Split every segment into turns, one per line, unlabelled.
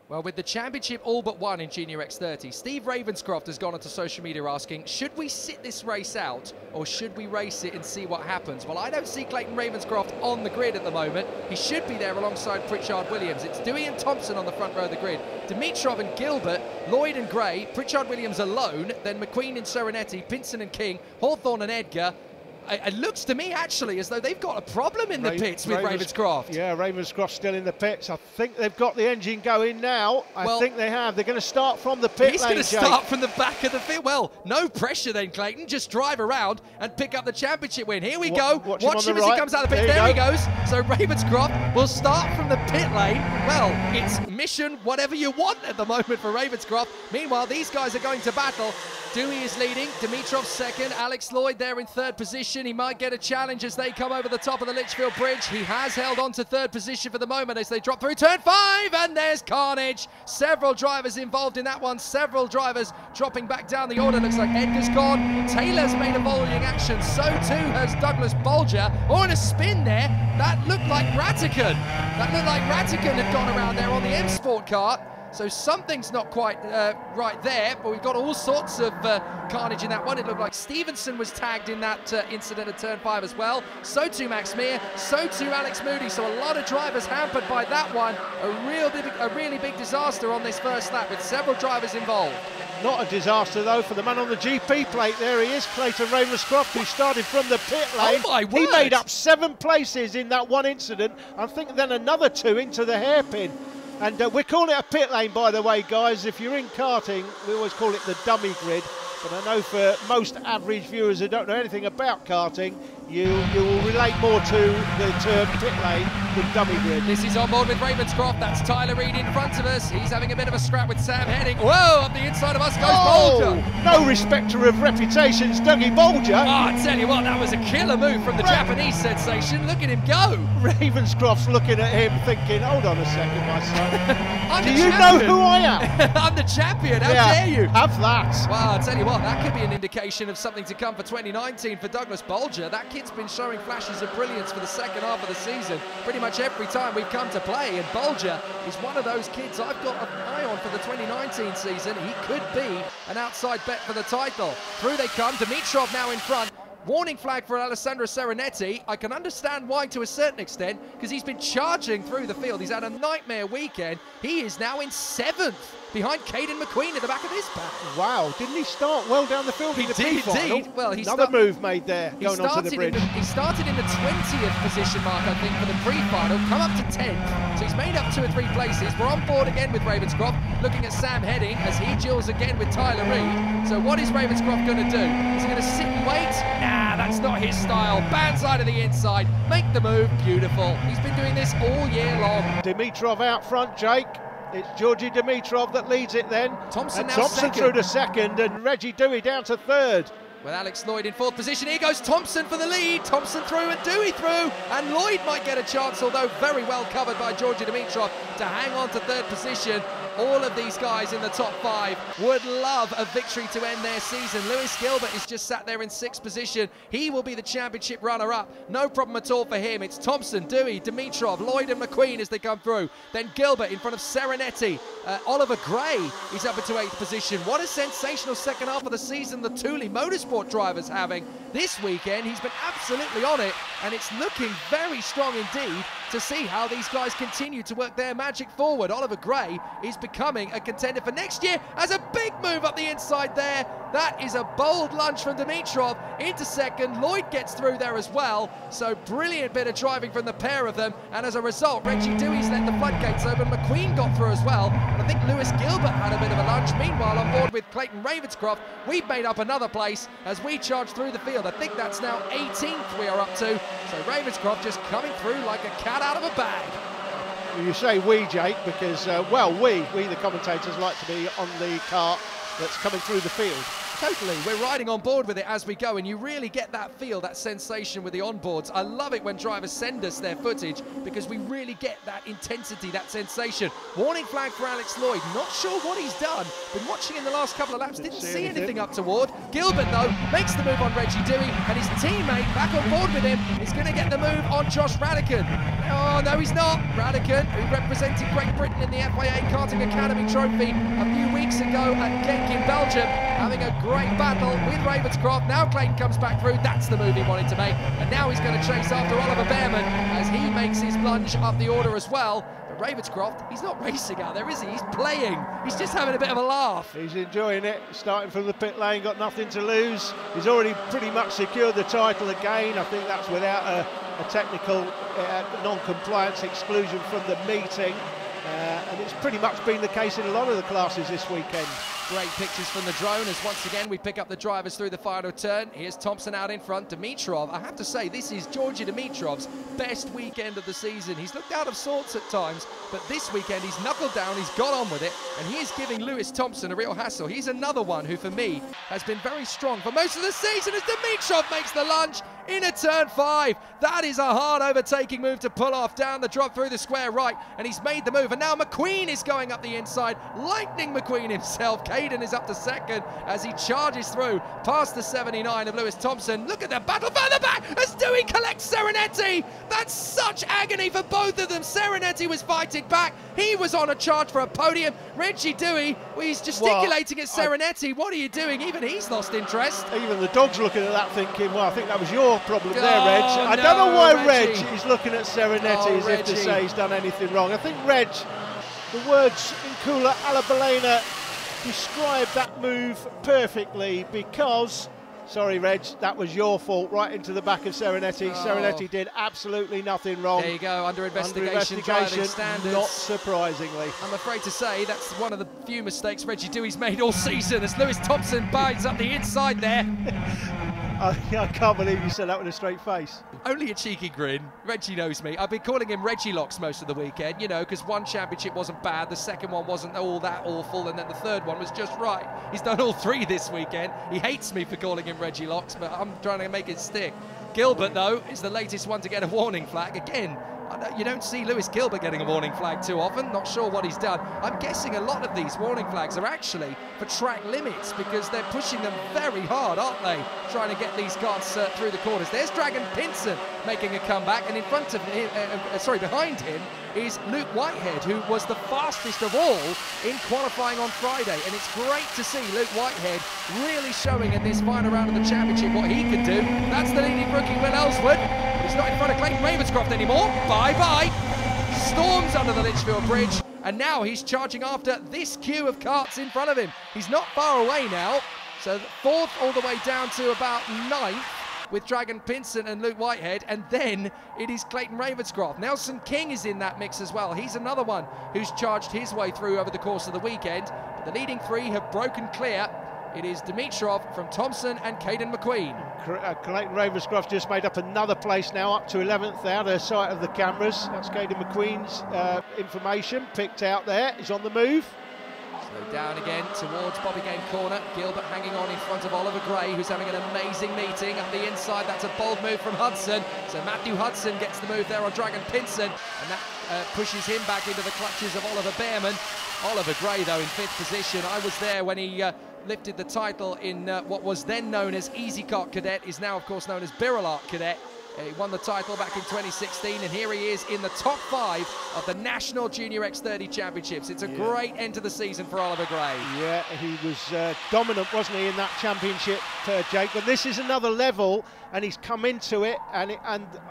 Well, with the championship all but won in Jnr X30, Steve Ravenscroft has gone onto social media asking, should we sit this race out or should we race it and see what happens? Well, I don't see Clayton Ravenscroft on the grid at the moment. He should be there alongside Pritchard Williams. It's Dewey and Thompson on the front row of the grid. Dimitrov and Gilbert, Lloyd and Gray, Pritchard Williams alone, then McQueen and Serenetti, Pinson and King, Hawthorne and Edgar. It looks to me, actually, as though they've got a problem in the pits with Ravenscroft.
Yeah, Ravenscroft's still in the pits. I think they've got the engine going now. I think they have. They're going to start from the pit lane,
He's going to start from the back of the field. Well, no pressure then, Clayton. Just drive around and pick up the championship win. Here we go. Watch him as he comes out of the pit. There he goes. So Ravenscroft will start from the pit lane. Well, it's mission whatever you want at the moment for Ravenscroft. Meanwhile, these guys are going to battle. Dewey is leading, Dimitrov second, Alex Lloyd there in third position. He might get a challenge as they come over the top of the Litchfield Bridge. He has held on to third position for the moment as they drop through turn 5, and there's carnage. Several drivers involved in that one, several drivers dropping back down the order. Looks like Edgar's gone, Taylor's made a volleying action, so too has Douglas Bolger. Or in a spin there, that looked like Ratican. That looked like Ratican had gone around there on the M Sport car. So something's not quite right there, but we've got all sorts of carnage in that one. It looked like Stevenson was tagged in that incident at turn 5 as well. So too Max Meir, so too Alex Moody. So a lot of drivers hampered by that one. A really big disaster on this first lap with several drivers involved.
Not a disaster though for the man on the GP plate. There he is, Clayton Ravenscroft, who started from the pit lane.
Oh my word.
He made up 7 places in that one incident. I think then another 2 into the hairpin. And we're calling it a pit lane, by the way, guys. If you're in karting, we always call it the dummy grid. But I know for most average viewers who don't know anything about karting, you will relate more to the term pit lane than dummy grid.
This is on board with Ravenscroft. That's Tyler Reid in front of us. He's having a bit of a scrap with Sam Heading. Whoa, up the inside of us goes Bolger.
No respecter of reputations, Dougie Bolger.
Oh, I tell you what, that was a killer move from the Japanese sensation. Look at him go.
Ravenscroft's looking at him thinking, hold on a second, my son. Do you know who I am?
I'm the champion, how dare you?
Have that.
Well, I'll tell you what, that could be an indication of something to come for 2019 for Douglas Bolger. That kid's been showing flashes of brilliance for the second half of the season. Pretty much every time we've come to play, and Bolger is one of those kids I've got an eye on for the 2019 season. He could be an outside bet for the title. Through they come, Dimitrov now in front. Warning flag for Alessandro Serenetti. I can understand why to a certain extent, because he's been charging through the field. He's had a nightmare weekend. He is now in 7th, behind Caden McQueen at the back of his pack.
Wow, didn't he start well down the field in the pre-final?
Indeed. Well,
another move made there, going onto the bridge.
He started in the 20th position mark, I think, for the pre-final, come up to 10th. So he's made up 2 or 3 places. We're on board again with Ravenscroft, looking at Sam Heading as he duels again with Tyler Reid. So what is Ravenscroft going to do? Is he going to sit and wait? Nah, that's not his style. Bandside to the inside, make the move, beautiful. He's been doing this all year long.
Dimitrov out front, Jake. It's Georgi Dimitrov that leads it then.
Thompson
through to second, and Reggie Dewey down to third.
With Alex Lloyd in 4th position, here goes Thompson for the lead. Thompson through and Dewey through, and Lloyd might get a chance, although very well covered by Georgi Dimitrov to hang on to 3rd position. All of these guys in the top 5 would love a victory to end their season. Lewis Gilbert is just sat there in 6th position. He will be the championship runner-up. No problem at all for him. It's Thompson, Dewey, Dimitrov, Lloyd and McQueen as they come through. Then Gilbert in front of Serenetti. Oliver Gray is up into 8th position. What a sensational second half of the season the Thule Motorsport driver's having. This weekend, he's been absolutely on it, and it's looking very strong indeed to see how these guys continue to work their magic forward. Oliver Gray is becoming a contender for next year as a big move up the inside there. That is a bold lunge from Dimitrov into second. Lloyd gets through there as well. So brilliant bit of driving from the pair of them. And as a result, Reggie Dewey's let the floodgates open. McQueen got through as well. And I think Lewis Gilbert had a bit of a lunge. Meanwhile, on board with Clayton Ravenscroft, we've made up another place as we charge through the field. I think that's now 18th we are up to. So Ravenscroft just coming through like a cat out of a bag.
You say we, Jake, because, well, we the commentators like to be on the cart that's coming through the field.
Totally, we're riding on board with it as we go, and you really get that feel, that sensation with the onboards. I love it when drivers send us their footage because we really get that intensity, that sensation. Warning flag for Alex Lloyd, not sure what he's done. Been watching in the last couple of laps, didn't see anything up toward. Gilbert, though, makes the move on Reggie Dewey, and his teammate back on board with him is going to get the move on Josh Radican. Oh, no, he's not. Radican, who represented Great Britain in the FIA Karting Academy Trophy a few weeks ago at Genk in Belgium, having a great battle with Ravenscroft. Now Clayton comes back through. That's the move he wanted to make. And now he's going to chase after Oliver Behrman as he makes his plunge up the order as well. But Ravenscroft, he's not racing out there, is he? He's playing. He's just having a bit of a laugh.
He's enjoying it, starting from the pit lane, got nothing to lose. He's already pretty much secured the title again. I think that's without a technical non-compliance exclusion from the meeting. And it's pretty much been the case in a lot of the classes this weekend.
Great pictures from the drone as once again we pick up the drivers through the final turn. Here's Thompson out in front. Dimitrov, I have to say, this is Georgi Dimitrov's best weekend of the season. He's looked out of sorts at times, but this weekend he's knuckled down, he's got on with it, and he is giving Lewis Thompson a real hassle. He's another one who, for me, has been very strong for most of the season as Dimitrov makes the lunge in a turn 5. That is a hard overtaking move to pull off down the drop through the square right, and he's made the move. And now McQueen is going up the inside, Lightning McQueen himself. Caden is up to second as he charges through past the 79 of Lewis Thompson. Look at the battle further back as Dewey collects Serenetti. That's such agony for both of them. Serenetti was fighting back. He was on a charge for a podium. Reggie Dewey, well, he's gesticulating at Serenetti. What are you doing? Even he's lost interest.
Even the dog's looking at that thinking, well, I think that was your problem there, Reg. I don't know why Reg is looking at Serenetti as if to say he's done anything wrong. I think Reg, the words Incula Alabalena describe that move perfectly because, sorry Reg, that was your fault, right into the back of Serenetti. Serenetti did absolutely nothing wrong.
There you go, under investigation driving standards.
Not surprisingly.
I'm afraid to say that's one of the few mistakes Reggie Dewey's made all season as Lewis Thompson bites up the inside there.
I can't believe you said that with a straight face.
Only a cheeky grin. Reggie knows me. I've been calling him Reggie Locks most of the weekend, you know, because one championship wasn't bad, the second one wasn't all that awful, and then the third one was just right. He's done all 3 this weekend. He hates me for calling him Reggie Locks, but I'm trying to make it stick. Gilbert, though, is the latest one to get a warning flag. Again, you don't see Lewis Gilbert getting a warning flag too often. Not sure what he's done. I'm guessing a lot of these warning flags are actually for track limits because they're pushing them very hard, aren't they? Trying to get these cars through the corners. There's Dragon Pinson making a comeback, and in front of him, behind him is Luke Whitehead, who was the fastest of all in qualifying on Friday. And it's great to see Luke Whitehead really showing in this final round of the championship what he can do. That's the leading rookie, Will Ellswood. He's not in front of Clayton Ravenscroft anymore. Bye-bye. Storms under the Litchfield Bridge, and now he's charging after this queue of karts in front of him. He's not far away now, so 4th all the way down to about 9th with Dragon Pinson and Luke Whitehead, and then it is Clayton Ravenscroft. Nelson King is in that mix as well. He's another one who's charged his way through over the course of the weekend. But the leading 3 have broken clear. It is Dimitrov from Thompson and Caden McQueen.
Clayton Ravenscroft just made up another place now, up to 11th out of sight of the cameras. That's Caden McQueen's information picked out there. He's on the move.
So down again towards Bobby Game corner. Gilbert hanging on in front of Oliver Gray, who's having an amazing meeting up the inside. That's a bold move from Hudson. So Matthew Hudson gets the move there on Dragon Pinson, and that pushes him back into the clutches of Oliver Behrman. Oliver Gray, though, in 5th position. I was there when he lifted the title in what was then known as Easy Kart Cadet, is now, of course, known as Birol Art Cadet. He won the title back in 2016, and here he is in the top 5 of the National Jnr X30 Championships. It's a great end to the season for Oliver Gray. Yeah,
he was dominant, wasn't he, in that championship, Jake? But this is another level, and he's come into it. And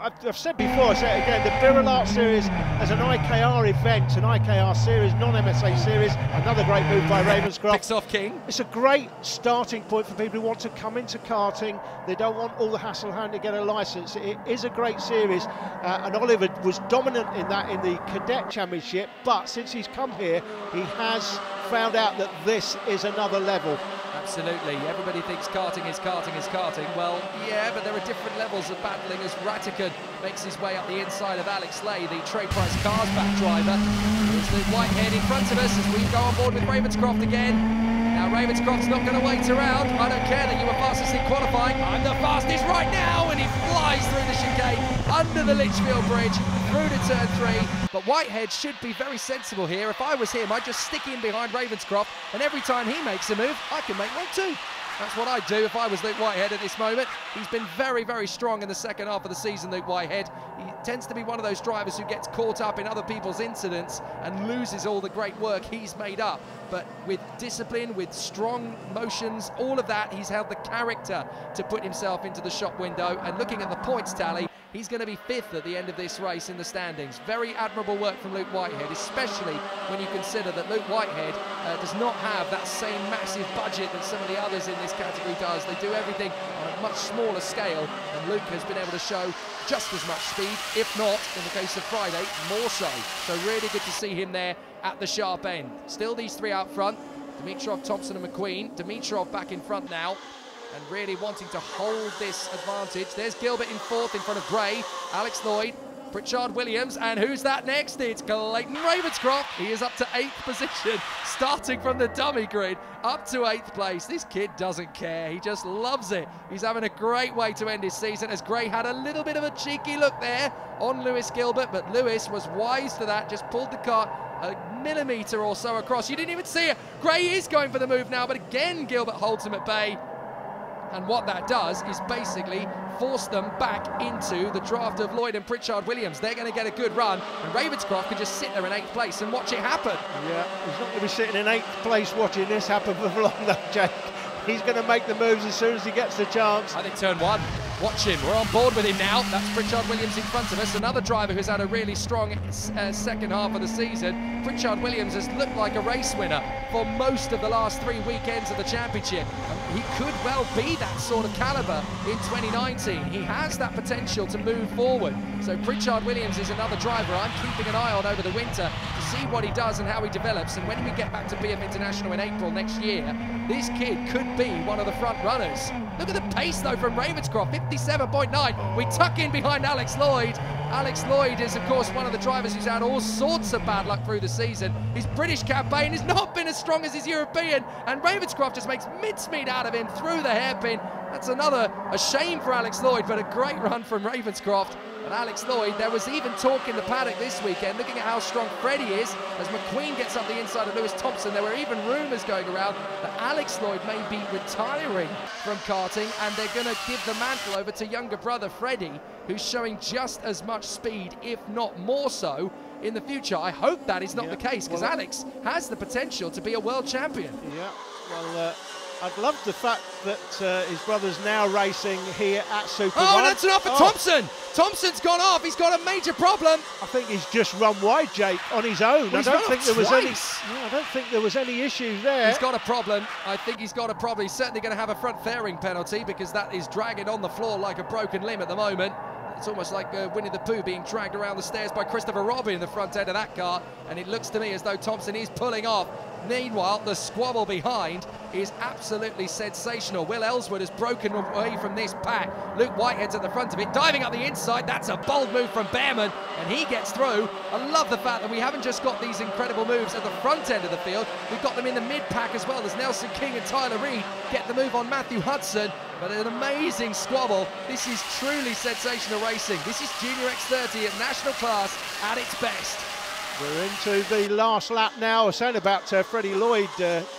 I've said before, I say it again, the Birol Art Series as an IKR event, an IKR series, non-MSA series, another great move by Ravenscroft.
Picks off King.
It's a great starting point for people who want to come into karting. They don't want all the hassle having to get a licence. It is a great series, and Oliver was dominant in that in the Cadet Championship, but since he's come here, he has found out that this is another level.
Absolutely. Everybody thinks karting is karting is karting. Well, yeah, but there are different levels of battling as Ratican makes his way up the inside of Alex Lay, the Trade Price Cars back driver. Here's the Whitehead in front of us as we go on board with Ravenscroft again. Now Ravenscroft's not going to wait around. I don't care that you were fastest in qualifying. I'm the fastest right now, and he flies through the chicane, under the Litchfield Bridge, through to turn 3. But Whitehead should be very sensible here. If I was him, I'd just stick in behind Ravenscroft, and every time he makes a move, I can make one too. That's what I'd do if I was Luke Whitehead at this moment. He's been very, very strong in the second half of the season, Luke Whitehead. He tends to be one of those drivers who gets caught up in other people's incidents and loses all the great work he's made up. But with discipline, with strong motions, all of that, he's held the character to put himself into the shop window. And looking at the points tally, he's going to be 5th at the end of this race in the standings. Very admirable work from Luke Whitehead, especially when you consider that Luke Whitehead does not have that same massive budget that some of the others in this category does. They do everything on a much smaller scale, and Luke has been able to show just as much speed, if not, in the case of Friday, more so. So really good to see him there at the sharp end. Still these three out front, Dimitrov, Thompson and McQueen. Dimitrov back in front now, and really wanting to hold this advantage. There's Gilbert in 4th in front of Gray, Alex Lloyd, Pritchard Williams, and who's that next? It's Clayton Ravenscroft. He is up to 8th position, starting from the dummy grid, up to 8th place. This kid doesn't care, he just loves it. He's having a great way to end his season, as Gray had a little bit of a cheeky look there on Lewis Gilbert, but Lewis was wise to that, just pulled the cart a millimetre or so across. You didn't even see it. Gray is going for the move now, but again Gilbert holds him at bay. And what that does is basically force them back into the draft of Lloyd and Pritchard Williams. They're going to get a good run, and Ravenscroft can just sit there in 8th place and watch it happen. Yeah,
he's not going to be sitting in 8th place watching this happen for long though, Jake. He's going to make the moves as soon as he gets the chance.
I think turn 1. Watch him. We're on board with him now. That's Pritchard Williams in front of us. Another driver who's had a really strong second half of the season. Pritchard Williams has looked like a race winner for most of the last 3 weekends of the championship. He could well be that sort of caliber in 2019. He has that potential to move forward. So Pritchard Williams is another driver I'm keeping an eye on over the winter to see what he does and how he develops. And when we get back to BF International in April next year, this kid could be one of the front runners. Look at the pace though from Ravenscroft, 57.9. We tuck in behind Alex Lloyd. Alex Lloyd is of course one of the drivers who's had all sorts of bad luck through the season. His British campaign has not been as strong as his European, and Ravenscroft just makes mincemeat out of him through the hairpin. That's a shame for Alex Lloyd, but a great run from Ravenscroft. And Alex Lloyd, there was even talk in the paddock this weekend, looking at how strong Freddie is, as McQueen gets up the inside of Lewis Thompson. There were even rumours going around that Alex Lloyd may be retiring from karting, and they're going to give the mantle over to younger brother Freddie, who's showing just as much speed, if not more so, in the future. I hope that is not the case, because Alex has the potential to be a world champion.
Yeah, well, I'd love the fact that his brother's now racing here at Super 1.
Oh, that's enough for Thompson. Thompson's gone off. He's got a major problem.
I think he's just run wide, Jake, on his own.
Well,
I don't think there was any issues there.
He's got a problem. I think he's got a problem. He's certainly going to have a front fairing penalty, because that is dragging on the floor like a broken limb at the moment. It's almost like Winnie the Pooh being dragged around the stairs by Christopher Robin in the front end of that car, and it looks to me as though Thompson is pulling off. Meanwhile, the squabble behind is absolutely sensational. Will Ellsworth has broken away from this pack. Luke Whitehead's at the front of it, diving up the inside. That's a bold move from Behrman, and he gets through. I love the fact that we haven't just got these incredible moves at the front end of the field, we've got them in the mid-pack as well, as Nelson King and Tyler Reed get the move on Matthew Hudson. But an amazing squabble. This is truly sensational racing. This is Jnr X30 at national class at its best.
We're into the last lap now. I was saying about Freddie Lloyd,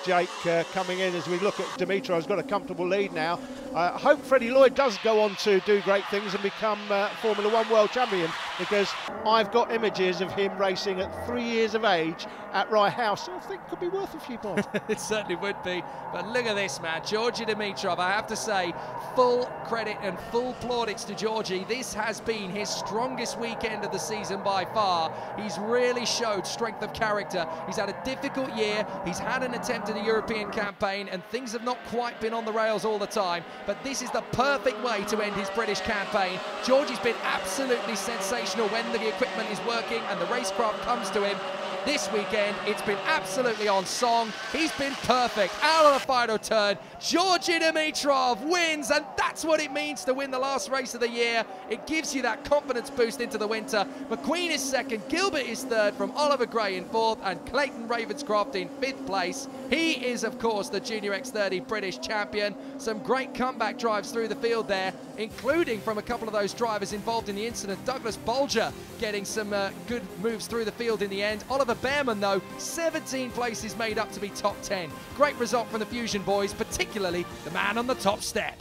Jake, coming in as we look at Dimitrov. He's got a comfortable lead now. I hope Freddie Lloyd does go on to do great things and become Formula 1 world champion, because I've got images of him racing at 3 years of age at Rye House. So I think it could be worth a few points.
It certainly would be. But look at this, man. Georgi Dimitrov, I have to say, full credit and full plaudits to Georgi. This has been his strongest weekend of the season by far. He's really showed strength of character. He's had a difficult year. He's had an attempt at a European campaign, and things have not quite been on the rails all the time. But this is the perfect way to end his British campaign. Georgie's been absolutely sensational when the equipment is working and the racecraft comes to him. this weekend. It's been absolutely on song. He's been perfect. Out on the final turn, Georgi Dimitrov wins, and that's what it means to win the last race of the year. It gives you that confidence boost into the winter. McQueen is second, Gilbert is third from Oliver Gray in fourth, and Clayton Ravenscroft in fifth place. He is, of course, the Jnr X30 British champion. Some great comeback drives through the field there, including from a couple of those drivers involved in the incident. Douglas Bolger getting some good moves through the field in the end. Oliver Behrman, though, 17 places made up to be top 10. Great result from the Fusion boys, particularly the man on the top step.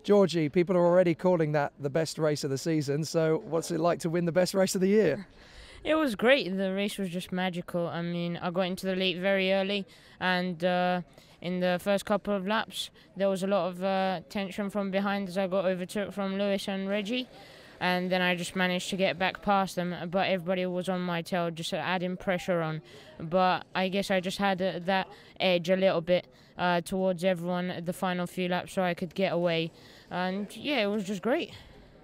Georgie, people are already calling that the best race of the season, so what's it like to win the best race of the year?
It was great. The race was just magical. I mean, I got into the lead very early, and in the first couple of laps, there was a lot of tension from behind as I got overtook from Lewis and Reggie, and then I just managed to get back past them, but everybody was on my tail, just adding pressure on. But I guess I just had that edge a little bit towards everyone at the final few laps so I could get away, and yeah, it was just great.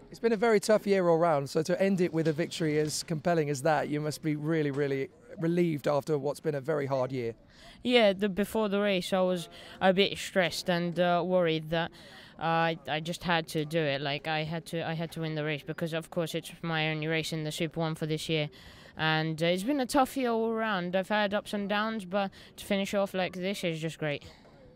It's been a very tough year all round, so to end it with a victory as compelling as that, you must be really, really relieved after what's been a very hard year.
Yeah, before the race I was a bit stressed and worried that I just had to do it. Like I had to win the race because of course it's my only race in the Super 1 for this year. And it's been a tough year all around. I've had ups and downs, but to finish off like this is just great.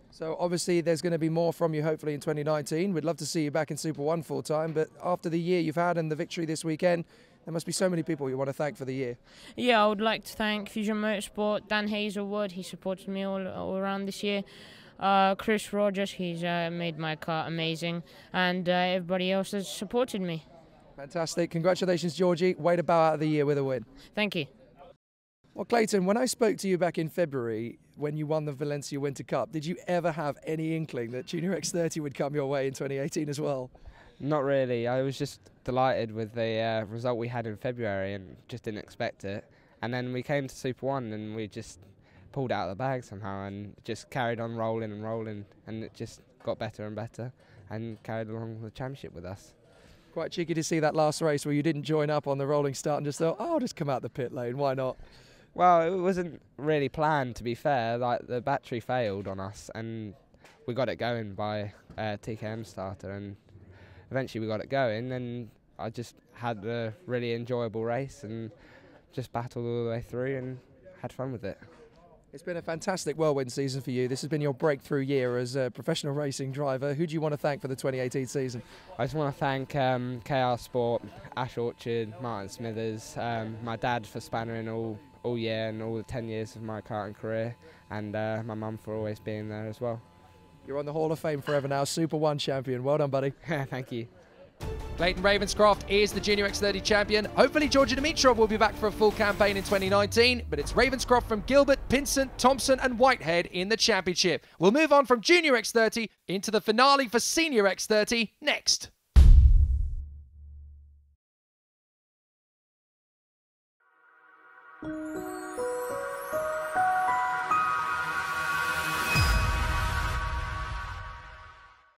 So obviously there's going to be more from you hopefully in 2019. We'd love to see you back in Super 1 full time, but after the year you've had and the victory this weekend, there must be so many people you want to thank for the year.
Yeah, I would like to thank Fusion Motorsport, Dan Hazelwood, he supported me all around this year. Chris Rogers, he's made my car amazing, and everybody else has supported me.
Fantastic. Congratulations, Georgie. Way to bow out of the year with a win.
Thank you.
Well, Clayton, when I spoke to you back in February, when you won the Valencia Winter Cup, did you ever have any inkling that Jnr X30 would come your way in 2018 as well?
Not really. I was just delighted with the result we had in February and just didn't expect it. And then we came to Super 1 and we just pulled it out of the bag somehow and just carried on rolling and rolling, and it just got better and better and carried along the championship with us.
Quite cheeky to see that last race where you didn't join up on the rolling start and just thought, oh, I'll just come out the pit lane, why not?
Well, it wasn't really planned, to be fair. Like, the battery failed on us and we got it going by TKM starter, and eventually we got it going, and I just had a really enjoyable race and just battled all the way through and had fun with it.
It's been a fantastic whirlwind season for you. This has been your breakthrough year as a professional racing driver. Who do you want to thank for the 2018 season?
I just want to thank KR Sport, Ash Orchard, Martin Smithers, my dad for spannering all year and all the 10 years of my karting career, and my mum for always being there as well.
You're on the Hall of Fame forever now, Super 1 champion. Well done, buddy.
Thank you.
Clayton Ravenscroft is the Jnr X30 champion. Hopefully Georgi Dimitrov will be back for a full campaign in 2019, but it's Ravenscroft from Gilbert, Pinsent, Thompson and Whitehead in the championship. We'll move on from Jnr X30 into the finale for Senior X30 next.